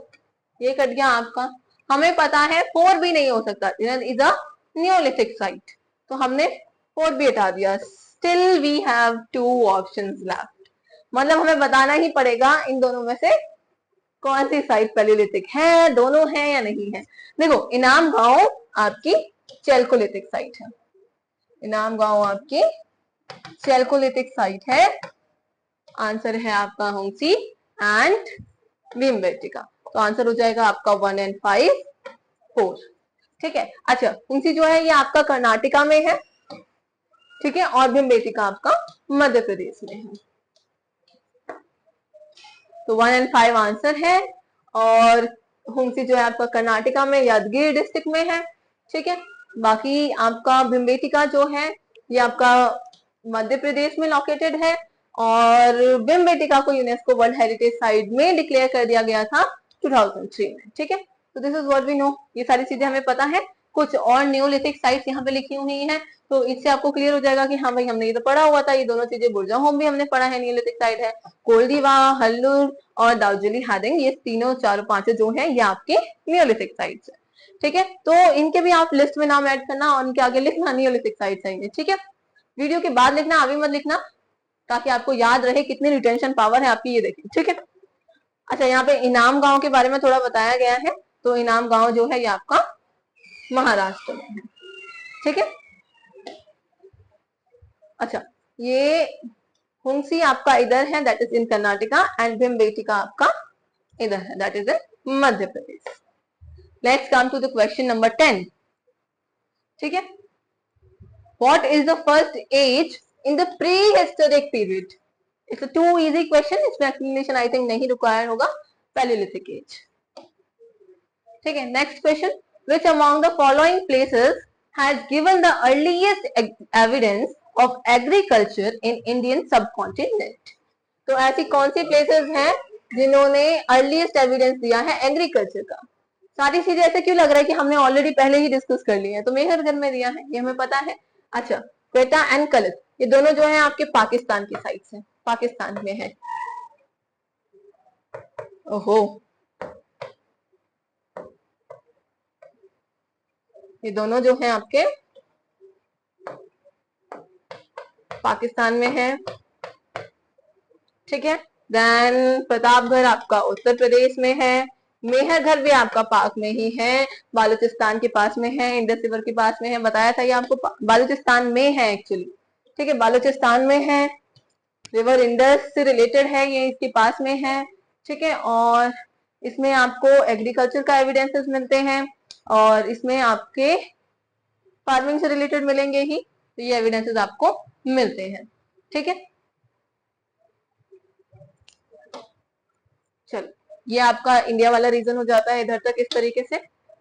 ये कट गया आपका। हमें पता है 4 भी नहीं हो सकता, इज अ नियोलिथिक साइट, तो हमने 4 भी हटा दिया। Still we have 2 options left, मतलब हमें बताना ही पड़ेगा इन दोनों में से कौन सी साइट पैलियोलिथिक है, दोनों है या नहीं है। देखो, इनाम गांव आपकी चैल्कोलिथिक साइट है, इनाम गांव आपकी चैल्कोलिथिक साइट है। आंसर है आपका होंगसी एंड भीमबेटका, तो आंसर हो जाएगा आपका 1 and 5 4। ठीक है, अच्छा, होंगसी जो है ये आपका कर्नाटका में है। ठीक है, और भीमबेटका आपका मध्य प्रदेश में है। तो 1 and 5 आंसर है। और हुंसी जो है आपका कर्नाटका में यादगिरी डिस्ट्रिक्ट में है, ठीक है। बाकी आपका भिमबेटका जो है ये आपका मध्य प्रदेश में लोकेटेड है, और भिमबेटका को यूनेस्को वर्ल्ड हेरिटेज साइट में डिक्लेयर कर दिया गया था 2003 में, ठीक है। तो this is what we know, ये सारी चीजें हमें पता है। कुछ और न्यूलिथिक साइट्स यहाँ पे लिखी हुई हैं, तो इससे आपको क्लियर हो जाएगा कि हाँ भाई हमने ये तो पढ़ा हुआ था, ये दोनों चीजें बुर्जाहोम भी हमने पढ़ा है, न्यूलिथिक साइट है। कोल्डिवा, हल्लूर और दार्जिली हादिंग, ये तीनों चारों पांचों जो है ये आपके न्यूलिथिक साइट्स है, ठीक है। तो इनके भी आप लिस्ट में नाम ऐड करना और इनके आगे लिखना न्यूलिथिक साइट्स है, ठीक है। वीडियो के बाद लिखना, अभी मत लिखना, ताकि आपको याद रहे कितनी रिटेंशन पावर है आपकी, ये देखिए, ठीक है। अच्छा, यहाँ पे इनाम गांव के बारे में थोड़ा बताया गया है, तो इनाम गांव जो है ये आपका महाराष्ट्र में है, ठीक है। अच्छा, ये हुंसी आपका इधर है, that is in Karnataka, and Bhimbetka आपका इधर है, that is in Madhya Pradesh. Let's come to the question number 10, ठीक है। What is the first age in the prehistoric period? It's a too easy question, इसमें explanation I think नहीं required होगा। Paleolithic age, ठीक है। Next question, which among the following places has given the earliest evidence of agriculture in Indian subcontinent? तो ऐसी कौन सी places हैं जिन्होंने earliest evidence दिया है agriculture का? सारी चीजें ऐसे क्यों लग रहा है कि हमने ऑलरेडी पहले ही डिस्कस कर ली है, तो मेहरगढ़ में दिया है, ये हमें पता है। अच्छा, क्वेटा एंड कलश, ये दोनों जो है आपके पाकिस्तान की साइड से, पाकिस्तान में है। ओहो, ये दोनों जो है आपके पाकिस्तान में है, ठीक है। देन प्रतापगढ़ आपका उत्तर प्रदेश में है, मेहरगढ़ भी आपका पाक में ही है, बालूचिस्तान के पास में है, इंडस रिवर के पास में है, बताया था ये आपको, बालूचिस्तान में है एक्चुअली, ठीक है, बालूचिस्तान में है, रिवर इंडस से रिलेटेड है, ये इसके पास में है, ठीक है। और इसमें आपको एग्रीकल्चर का एविडेंसेस मिलते हैं, और इसमें आपके फार्मिंग से रिलेटेड मिलेंगे ही, तो ये एविडेंसेस आपको मिलते हैं, ठीक है। चलो, ये आपका इंडिया वाला रीजन हो जाता है इधर तक इस तरीके से,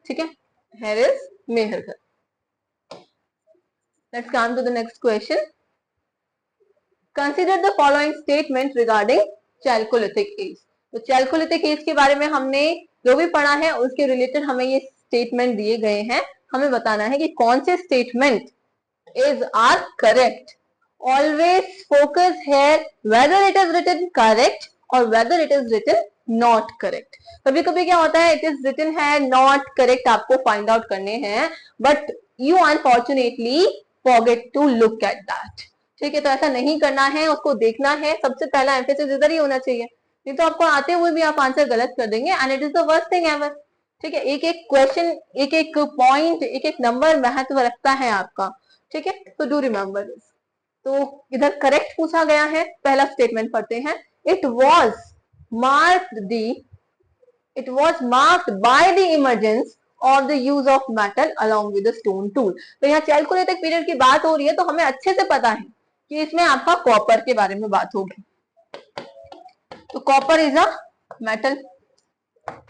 ठीक है। Here is Mehrgarh. Let's come to the next question. Consider the following statement regarding Chalcolithic age. तो Chalcolithic age के बारे में हमने जो भी पढ़ा है उसके रिलेटेड हमें ये स्टेटमेंट दिए गए हैं, हमें बताना है कि कौन से statement is are correct. Always focus here whether it is written correct or whether it is written not correct. कभी कभी क्या होता है, it is written है not correct, आपको फाइंड आउट करने हैं, but you unfortunately forget to look at that, ठीक है। तो ऐसा नहीं करना है, उसको देखना है, सबसे पहला एम्फेसिस इधर ही होना चाहिए, नहीं तो आपको आते हुए भी आप आंसर गलत कर देंगे, and it is the worst thing ever, ठीक है। एक एक क्वेश्चन, एक एक पॉइंट, एक एक नंबर महत्व रखता है आपका, ठीक है। तो डू रिमेम्बर दिस। तो इधर करेक्ट पूछा गया है, पहला स्टेटमेंट पढ़ते हैं, it was marked by the emergence of the use of metal along with stone tool. तो यहाँ चैल्कोलिथिक पीरियड की बात हो रही है, तो हमें अच्छे से पता है कि इसमें आपका कॉपर के बारे में बात होगी। तो copper is a metal,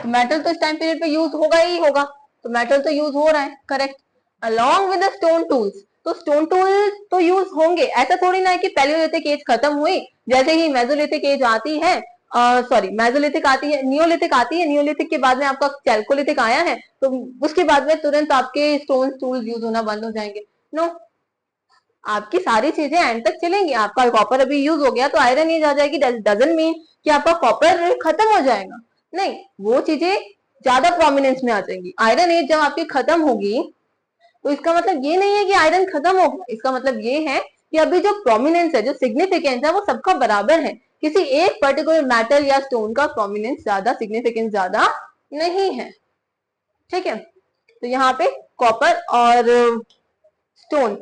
metal तो इस टाइम पीरियड पे यूज होगा ही होगा, तो मेटल तो यूज हो रहा है, correct. Along with stone tools, तो स्टोन टूल तो यूज होंगे, ऐसा थोड़ी ना है कि पैलियोलिथिक एज खत्म हुई जैसे ही मेसोलिथिक एज आती है, सॉरी मेसोलिथिक आती है, नियोलिथिक आती है, नियोलिथिक के बाद में आपका चैल्कोलिथिक आया है, तो उसके बाद में तुरंत आपके स्टोन टूल यूज होना बंद हो जाएंगे। नो, आपकी सारी चीजें एंड तक चलेंगी। आपका कॉपर अभी यूज हो गया तो आयरन एज आ जाएगी, डजंट मीन कि आपका कॉपर खत्म हो जाएगा, नहीं, वो चीजें ज्यादा प्रोमिनेंस में आ जाएंगी। आयरन एज जब आपकी खत्म होगी तो इसका मतलब ये नहीं है कि आयरन खत्म हो गया, इसका मतलब ये है कि अभी जो प्रोमिनेंस है, जो सिग्निफिकेंस है, वो सबका बराबर है, किसी एक पर्टिकुलर मेटल या स्टोन का प्रोमिनेंस ज्यादा, सिग्निफिकेंस ज्यादा नहीं है, ठीक है। तो यहाँ पे कॉपर और स्टोन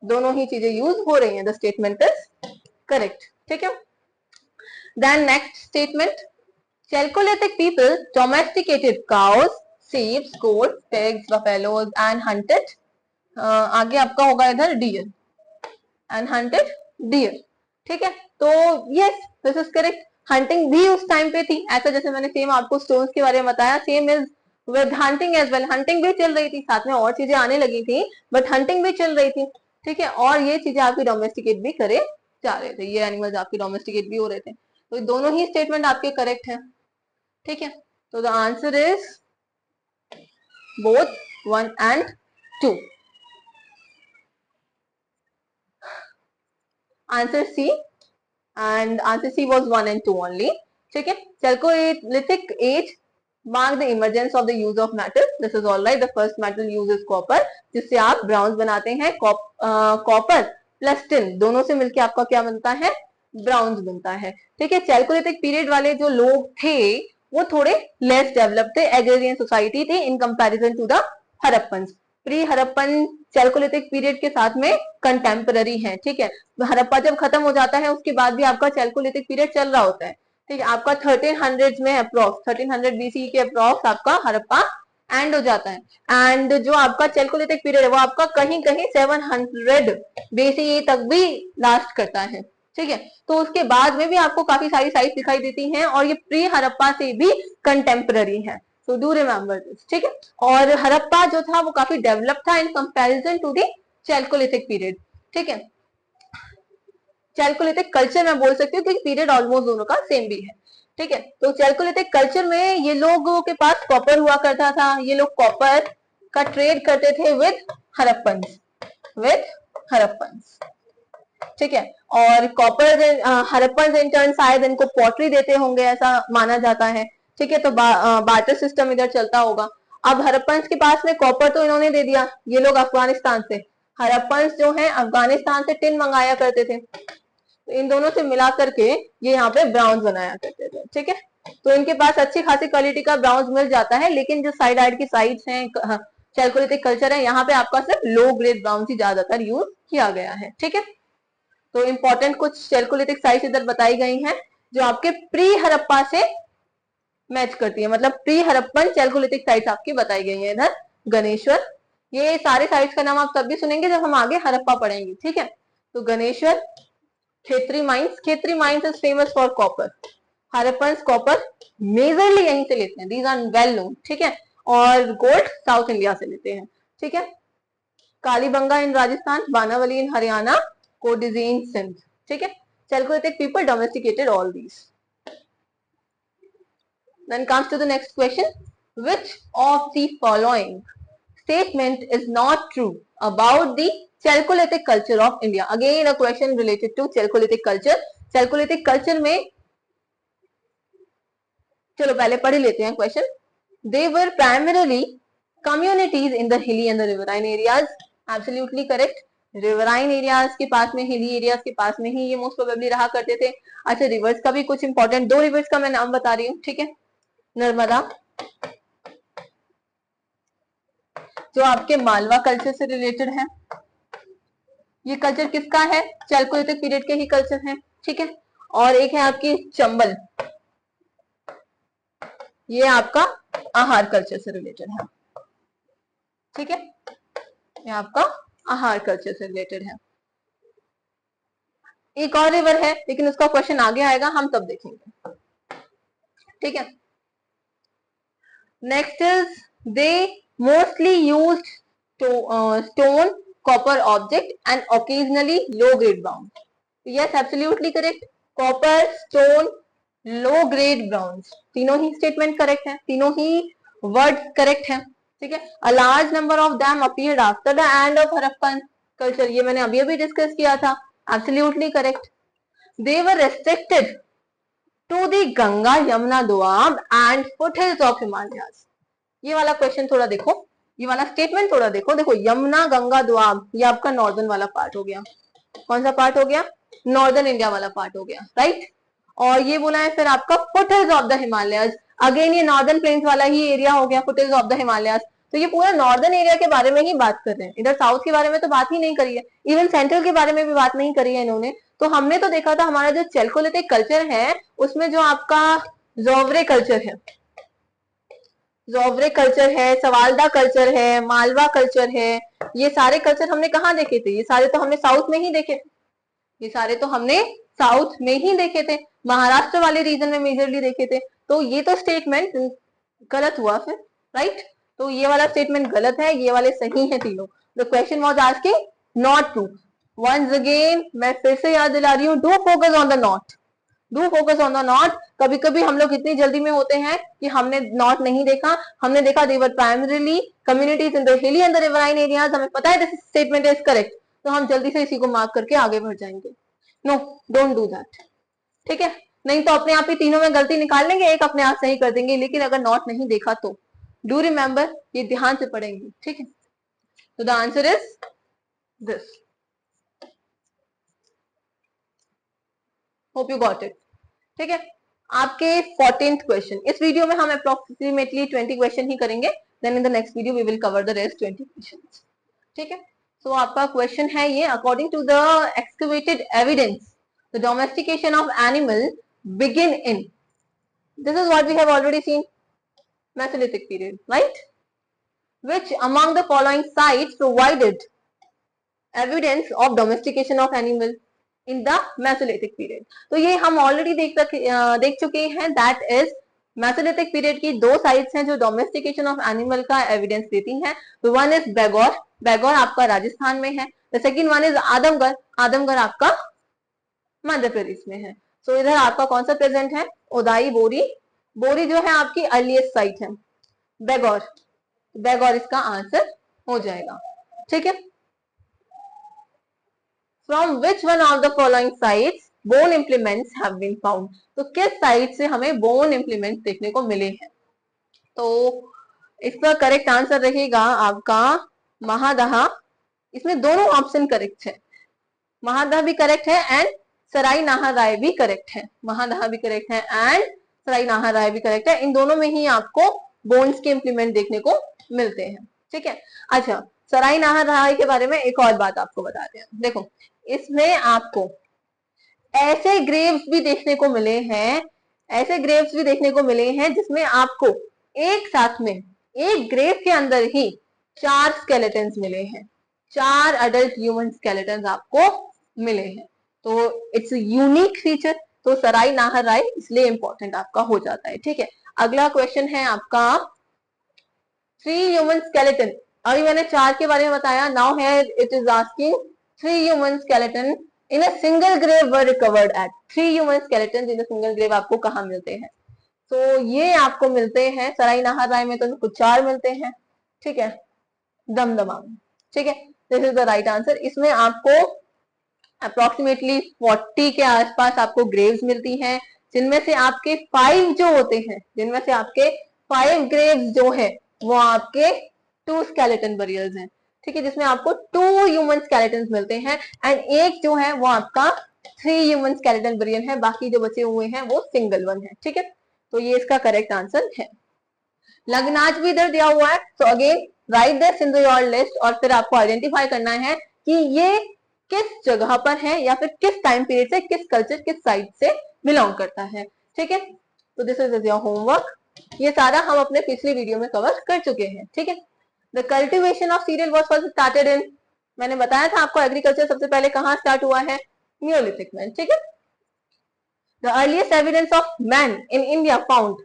दोनों ही चीजें यूज हो रही हैं, द स्टेटमेंट इज करेक्ट, ठीक है। Then next statement, Chalcolithic people domesticated cows, sheep, goats, pigs, buffaloes and hunted, आगे आपका होगा इधर डियर, एंड हंटेड डियर, ठीक है। तो yes, this is correct. Hunting भी उस टाइम पे थी, ऐसा जैसे मैंने सेम आपको स्टोन्स के बारे में बताया, same is with hunting as well. Hunting भी चल रही थी, साथ में और चीजें आने लगी थी, बट हंटिंग भी चल रही थी, ठीक है। और ये चीजें आपकी डोमेस्टिकेट भी करे जा रहे थे, ये एनिमल्स आपके डोमेस्टिकेट भी हो रहे थे। तो दोनों ही स्टेटमेंट आपके करेक्ट हैं, ठीक है। तो the answer is both 1 and 2। Answer C, and answer C was 1 and 2 only, ठीक है। Chalcolithic age mark the emergence of the use of metal, this is all right, the first metal used is copper, जिससे आप browns बनाते हैं। Copper plus tin दोनों से मिलके आपका क्या बनता है, ब्राउन्स बनता है, ठीक है। चैल्कोलिथिक पीरियड वाले जो लोग थे वो थोड़े लेस डेवलप थे, एग्रेरियन सोसाइटी थी in comparison to the Harappan. Pre Harappan chalcolithic period के साथ में कंटेम्पररी है, ठीक है। हड़प्पा जब खत्म हो जाता है उसके बाद भी आपका चैल्कोलिथिक पीरियड चल रहा होता है, ठीक है। आपका 1300 में अप्रोक्स 1300 बीसी के अप्रोक्स आपका हड़प्पा एंड हो जाता है। एंड जो आपका चैल्कोलिथिक पीरियड है वो आपका कहीं कहीं 700 बीसी तक भी लास्ट करता है, ठीक है। तो उसके बाद में भी आपको काफी सारी साइट्स दिखाई देती हैं और ये प्री हड़प्पा से भी कंटेम्पररी है, सो डू रिमेम्बर दिस, ठीक है। और हड़प्पा जो था वो काफी डेवलप था in comparison to the chalcolithic period, ठीक है। चैल्कोलिथिक कल्चर मैं बोल सकती हूँ क्योंकि पीरियड ऑलमोस्ट दोनों का सेम भी है, ठीक है। तो चैल्कोलिथिक कल्चर में ये लोगों के पास कॉपर हुआ करता था, ये लोग कॉपर का ट्रेड करते थे विद हड़प्पन, ठीक है। और कॉपर हड़प्पन इन टर्न शायद इनको पॉटरी देते होंगे ऐसा माना जाता है, ठीक है। तो बार्टर सिस्टम इधर चलता होगा। अब हड़प्पन के पास में कॉपर तो इन्होंने दे दिया, ये लोग अफगानिस्तान से, हड़प्पन जो है अफगानिस्तान से टिन मंगाया करते थे, तो इन दोनों से मिला करके ये यहाँ पे ब्राउन्स बनाया करते थे, ठीक है। तो इनके पास अच्छी खासी क्वालिटी का ब्राउन्स मिल जाता है, लेकिन जो साइड आइड की साइड्स हैं चैल्कोलिथिक कल्चर है यहाँ पे आपका सिर्फ लो ग्रेड ब्राउन्स ही ज्यादातर यूज किया गया है, ठीक है। तो इंपॉर्टेंट कुछ चैल्कोलिथिक साइट्स इधर बताई गई हैं जो आपके प्री हड़प्पा से मैच करती है, मतलब प्री हड़प्पन चैल्कोलिथिक साइट्स आपकी बताई गई है इधर। गणेश्वर, ये सारे साइट्स का नाम आप तब भी सुनेंगे जब हम आगे हड़प्पा पढ़ेंगे, ठीक है। तो Ganeshwar, Khetri mines is famous for copper, Harappan copper majorly यहीं से लेते हैं, दीज आर वेल नोन, ठीक है। और गोल्ड साउथ इंडिया से लेते हैं, ठीक है। कालीबंगा इन राजस्थान, बानावली इन हरियाणा, कोडिजीन सिंध, ठीक है। Chalcolithic people domesticated all these. Then comes to the next question. Which of the following statement is not true about the Chalcolithic culture of India? Again a question related to Chalcolithic culture. Chalcolithic culture में चलो पहले पढ़ ही लेते हैं question. They were primarily communities in the hilly and the riverine areas. Absolutely correct. Riverine areas के पास में, hilly areas के पास में ही ये मोस्ट प्रोबेबली रहा करते थे। अच्छा, रिवर्स का भी कुछ इंपॉर्टेंट, दो रिवर्स का मैं नाम बता रही हूँ, ठीक है। नर्मदा जो आपके मालवा कल्चर से रिलेटेड है, ये कल्चर किसका है, चैल्कोलिथिक पीरियड के ही कल्चर है, ठीक है। और एक है आपकी चंबल, ये आपका आहार कल्चर से रिलेटेड है, ठीक है। ये आपका आहार कल्चर से रिलेटेड है। एक और रिवर है लेकिन उसका क्वेश्चन आगे आएगा, हम तब देखेंगे, ठीक है। Next is they mostly used stone, copper object and occasionally low grade brown. Yes, absolutely correct. Copper, stone, low grade brown, तीनों ही स्टेटमेंट करेक्ट है, तीनों ही वर्ड करेक्ट है, ठीक है। A large number of them appeared after the end of Harappan culture, ये मैंने अभी अभी डिस्कस किया था, absolutely correct. They were restricted to the Ganga Yamuna Doab and foothills of Himalayas. ये वाला क्वेश्चन थोड़ा देखो, ये वाला स्टेटमेंट थोड़ा देखो। देखो, यमुना गंगा दोआब ये आपका नॉर्दर्न वाला पार्ट हो गया, कौन सा पार्ट हो गया, नॉर्दर्न इंडिया वाला पार्ट हो गया, राइट। और ये बोला है फिर आपका foothills of the Himalayas, again ये नॉर्दर्न प्लेन्स वाला ही एरिया हो गया, फुटहिल्स ऑफ द हिमालयाज। तो ये पूरा नॉर्दर्न एरिया के बारे में ही बात कर रहे हैं, इधर साउथ के बारे में तो बात ही नहीं करी है, इवन सेंट्रल के बारे में भी बात नहीं करी है इन्होंने। तो हमने तो देखा था हमारा जो चैल्कोलिथिक कल्चर है उसमें जो आपका जोवरे कल्चर है, जोवरे कल्चर है, सवालदा कल्चर है, मालवा कल्चर है, ये सारे कल्चर हमने कहाँ देखे थे, ये सारे तो हमने साउथ में ही देखे थे, ये सारे तो हमने साउथ में ही देखे थे, महाराष्ट्र वाले रीजन में मेजरली देखे थे, तो ये तो स्टेटमेंट गलत हुआ फिर, राइट। तो ये वाला स्टेटमेंट गलत है, ये वाले सही है तीनों। The question was asking not true. Once again मैं फिर से याद दिला रही हूँ, do focus on the not, do focus on the not. कभी कभी हम लोग इतनी जल्दी में होते हैं कि हमने नॉट नहीं देखा, हमने देखा they were primarily communities in the hilly and the riverine areas, हमें पता है दिस स्टेटमेंट इज करेक्ट, तो हम जल्दी से इसी को मार्क करके आगे बढ़ जाएंगे। नो, डोंट डू दैट, ठीक है। नहीं तो अपने आप ही तीनों में गलती निकाल लेंगे, एक अपने आप सही कर देंगे, लेकिन अगर नॉट नहीं देखा तो डू रिमेंबर, ये ध्यान से पढ़ेंगे, ठीक है। तो the answer is this. Hope you got it, ठीक है। आपके 14th क्वेश्चन, इस वीडियो में हम अप्रोक्सीमेटली 20 क्वेश्चन ही करेंगे, then in the next video we will cover the rest 20 questions, ठीक है। तो आपका क्वेश्चन है ये, according to the excavated evidence the domestication of animal begin in, this is what we have already seen, Mesolithic period, right? Which among the following sites provided evidence of domestication of animal in the Mesolithic period? तो ये हम already देख चुके हैं, that is Mesolithic period की दो sites हैं जो डोमेस्टिकेशन ऑफ एनिमल का एविडेंस देती हैं। तो वन इज बेगौर, बेगौर आपका राजस्थान में है। The second one is Adamgarh, Adamgarh आपका मध्य प्रदेश में है। सो इधर आपका कौन सा प्रेजेंट है, उदाई बोरी, बोरी जो है आपकी अर्लीस्ट साइट है, बेगौर, बेगौर इसका आंसर हो जाएगा, ठीक है। From which one of the following sites bone implements have been found, तो किस साइट से हमें बोन इम्प्लीमेंट्स देखने को मिले हैं? तो इसका करेक्ट आंसर रहेगा आपका महादहा। इसमें दोनों ऑप्शन करेक्ट है, महादहा भी करेक्ट है एंड सराय नाहरराय भी करेक्ट है, महादहा भी करेक्ट है एंड सराय नाहरराय भी करेक्ट है। इन दोनों में ही आपको बोन्स के इम्प्लीमेंट देखने को मिलते हैं, ठीक है। अच्छा, सराय नाहरराय के बारे में एक और बात आपको बताते हैं। देखो, इसमें आपको ऐसे ग्रेव्स भी देखने को मिले हैं, ऐसे ग्रेव्स भी देखने को मिले हैं जिसमें आपको एक साथ में एक ग्रेव के अंदर ही 4 स्केलेटन्स मिले हैं, 4 अडल्ट ह्यूमन स्केलेटन्स आपको मिले हैं। तो इट्स यूनिक फीचर, तो सराय नाहरराय इसलिए इंपॉर्टेंट आपका हो जाता है, ठीक है। अगला क्वेश्चन है आपका 3 ह्यूमन स्केलेटन, अभी मैंने 4 के बारे में बताया, now here it is asking 3 human skeleton in a single grave were recovered at, 3 human skeleton in a single grave आपको कहाँ मिलते हैं? तो ये आपको मिलते हैं सराय नाहरराय में, तो कुछ 4 मिलते हैं, ठीक है, दमदमा में, ठीक है। This is the right answer. इसमें आपको अप्रोक्सीमेटली 40 के आसपास आपको ग्रेव्स मिलती हैं, जिनमें से आपके 5 जो होते हैं, जिनमें से आपके 5 ग्रेव्स जो है वो आपके 2 स्केलेटन बरियल्स हैं, ठीक है, जिसमें आपको 2 ह्यूमन स्केलेटन मिलते हैं एंड एक जो है वो आपका 3 ह्यूमन स्केलेटन बरियल है, बाकी जो बचे हुए हैं वो सिंगल वन है, ठीक है। तो ये इसका करेक्ट आंसर है। लग्नाज भी इधर दिया हुआ है, तो again right this in your list, और फिर आपको आइडेंटिफाई करना है कि ये किस जगह पर है या फिर किस टाइम पीरियड से, किस कल्चर, किस साइड से बिलोंग करता है, ठीक है। तो दिस इज योर होमवर्क, ये सारा हम अपने पिछले वीडियो में कवर कर चुके हैं, ठीक है। The cultivation of serial was first started in, मैंने बताया था आपको एग्रीकल्चर सबसे पहले कहाँ स्टार्ट हुआ है, नियोलिथिक में, ठीक है। The earliest evidence of man in India found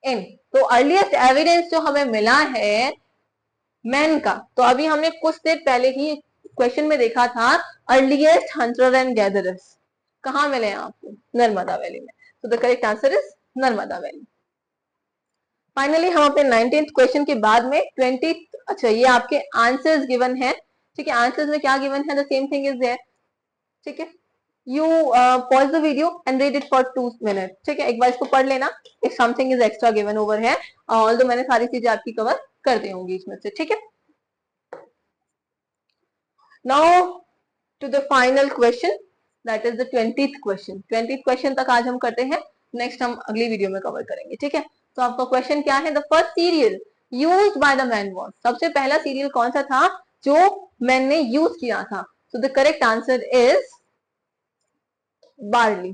in, तो अर्लीस्ट एविडेंस जो हमें मिला है मैन का, तो अभी हमने कुछ देर पहले ही क्वेश्चन में देखा था अर्लीस्ट हंटर एंड गैदरर्स कहाँ मिले हैं आपको, नर्मदा वैली में। तो the correct answer is Narmada valley. Finally हम अपने 19th क्वेश्चन के बाद में 20th, अच्छा ये आपके आंसर्स गिवन है, ठीक है। आंसर्स में क्या गिवन है, the same thing is there, ठीक है। You pause the video and read it for 2 minute, ठीक है। एक बार इसको पढ़ लेना, if something is extra given over है, ऑल्दो मैंने सारी चीजें आपकी कवर कर दी होंगी इसमें से, ठीक है। Now to the final question, that is the 20th question. 20th question तक आज हम करते हैं, नेक्स्ट हम अगली वीडियो में कवर करेंगे, ठीक है। तो आपका क्वेश्चन क्या है, the first serial used by the man was, सबसे पहला सीरियल कौन सा था जो मैन ने यूज किया था? तो the correct answer is barley.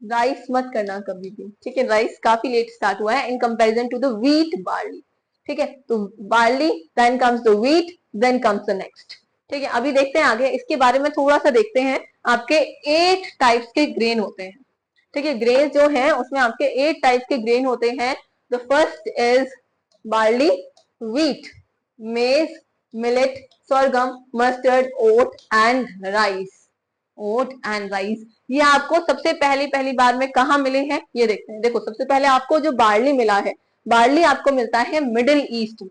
Rice मत करना कभी भी, ठीक है, राइस काफी लेट स्टार्ट हुआ है in comparison to the wheat, barley, ठीक है। तो barley, then comes the wheat, then comes the next, ठीक है, अभी देखते हैं आगे, इसके बारे में थोड़ा सा देखते हैं। आपके 8 टाइप्स के ग्रेन होते हैं। ठीक है, ग्रेन जो है उसमें आपके 8 टाइप्स के ग्रेन होते हैं। The first is barley, wheat, maize, millet, sorghum, mustard, oat and rice. Oat and rice ये आपको सबसे पहली बार में कहा मिले हैं, ये देखते हैं। देखो, सबसे पहले आपको जो बार्ली मिला है, बार्ली आपको मिलता है मिडिल ईस्ट में।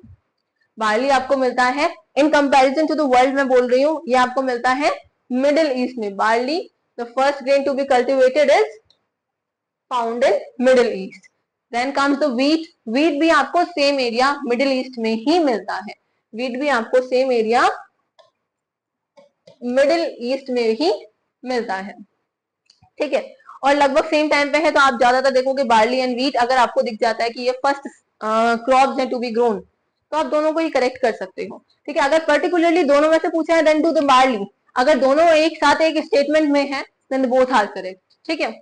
बार्ली आपको मिलता है in comparison to the world में बोल रही हूँ, ये आपको मिलता है मिडिल ईस्ट में। Barley the first grain to be cultivated is found in middle east. Then comes the wheat. Wheat भी आपको सेम एरिया मिडिल ईस्ट में ही मिलता है। व्हीट भी आपको सेम एरिया मिडिल ईस्ट में ही मिलता है। ठीक है, और लगभग सेम टाइम पे है, तो आप ज्यादातर देखोगे बार्ली एंड व्हीट। अगर आपको दिख जाता है कि ये फर्स्ट क्रॉप्स हैं टू बी ग्रोन, तो आप दोनों को ही करेक्ट कर सकते हो। ठीक है, अगर पर्टिकुलरली दोनों में से पूछा है देन डू द बार्ली। अगर दोनों एक साथ एक स्टेटमेंट में है देन बोथ आर करेक्ट। ठीक है,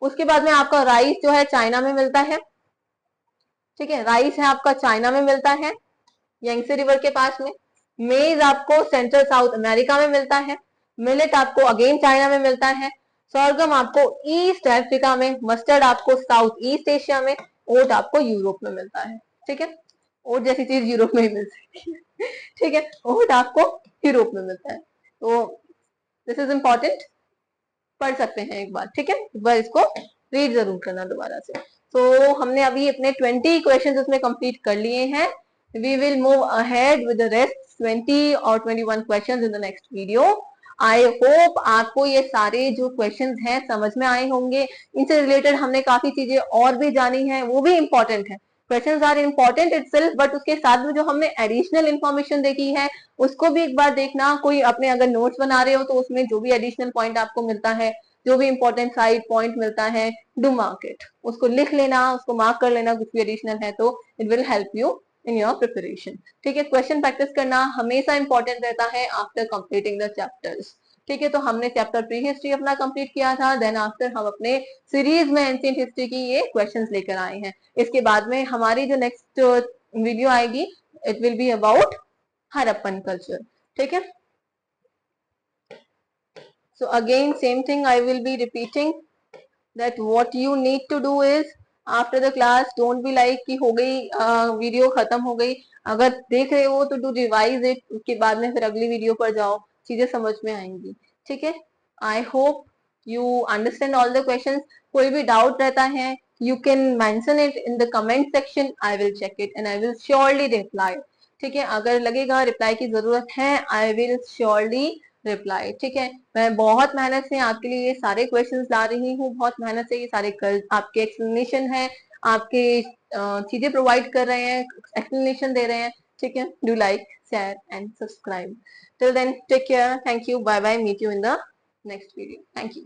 उसके बाद में आपका राइस जो है चाइना में मिलता है। ठीक है, राइस है आपका चाइना में मिलता है, यंगसे रिवर के पास में। मेज आपको सेंट्रल साउथ अमेरिका में मिलता है। मिलेट आपको अगेन चाइना में मिलता है। sorghum आपको ईस्ट अफ्रीका में। मस्टर्ड आपको साउथ ईस्ट एशिया में। ओट आपको यूरोप में मिलता है। ठीक है, ओट जैसी चीज यूरोप में ही मिल सकती है। ठीक है, ओट आपको यूरोप में मिलता है। तो दिस इज इंपॉर्टेंट, पढ़ सकते हैं एक बार। ठीक है, एक बार इसको रीड जरूर करना दोबारा से। तो हमने अभी अपने 20 क्वेश्चन उसमें कंप्लीट कर लिए हैं। We will move ahead with the rest 20 और 21 questions in the next video. I hope आपको ये सारे जो क्वेश्चंस हैं समझ में आए होंगे। इनसे रिलेटेड हमने काफी चीजें और भी जानी है, वो भी इंपॉर्टेंट है। Questions are important itself, but उसके साथ में जो हमने एडिशनल इंफॉर्मेशन देखी है उसको भी एक बार देखना। कोई अपने अगर नोट्स बना रहे हो तो उसमें जो भी एडिशनल पॉइंट आपको मिलता है, जो भी इंपॉर्टेंट साइड पॉइंट मिलता है, डू मार्क इट। उसको लिख लेना, उसको मार्क कर लेना, कुछ भी एडिशनल है तो it will help you in your preparation. ठीक है, क्वेश्चन प्रैक्टिस करना हमेशा इंपॉर्टेंट रहता है आफ्टर कंप्लीटिंग द चैप्टर्स। ठीक है, तो हमने चैप्टर प्री हिस्ट्री अपना कंप्लीट किया था, देन आफ्टर हम अपने सीरीज में एंशिएंट हिस्ट्री की ये क्वेश्चंस लेकर आए हैं। इसके बाद में हमारी जो नेक्स्ट वीडियो आएगी it will be about Harappan culture. ठीक है, so again same thing I will be repeating that what you need to do is after the class don't be like कि हो गई वीडियो खत्म हो गई। अगर देख रहे हो तो डू रिवाइज इट, उसके बाद में फिर अगली वीडियो पर जाओ, चीजें समझ में आएंगी। ठीक है, I hope you understand all the questions. कोई भी डाउट रहता है you can mention it in the comment section, I will check it and I will surely reply. ठीक है, अगर लगेगा रिप्लाई की जरूरत है आई विल श्योरली रिप्लाई। ठीक है, मैं बहुत मेहनत से आपके लिए ये सारे क्वेश्चंस ला रही हूँ, बहुत मेहनत से ये सारे आपके एक्सप्लेनेशन है, आपके चीजें प्रोवाइड कर रहे हैं, एक्सप्लेनेशन दे रहे हैं। ठीक है, do like, share and subscribe. Till then take care, thank you, bye bye, meet you in the next video. Thank you.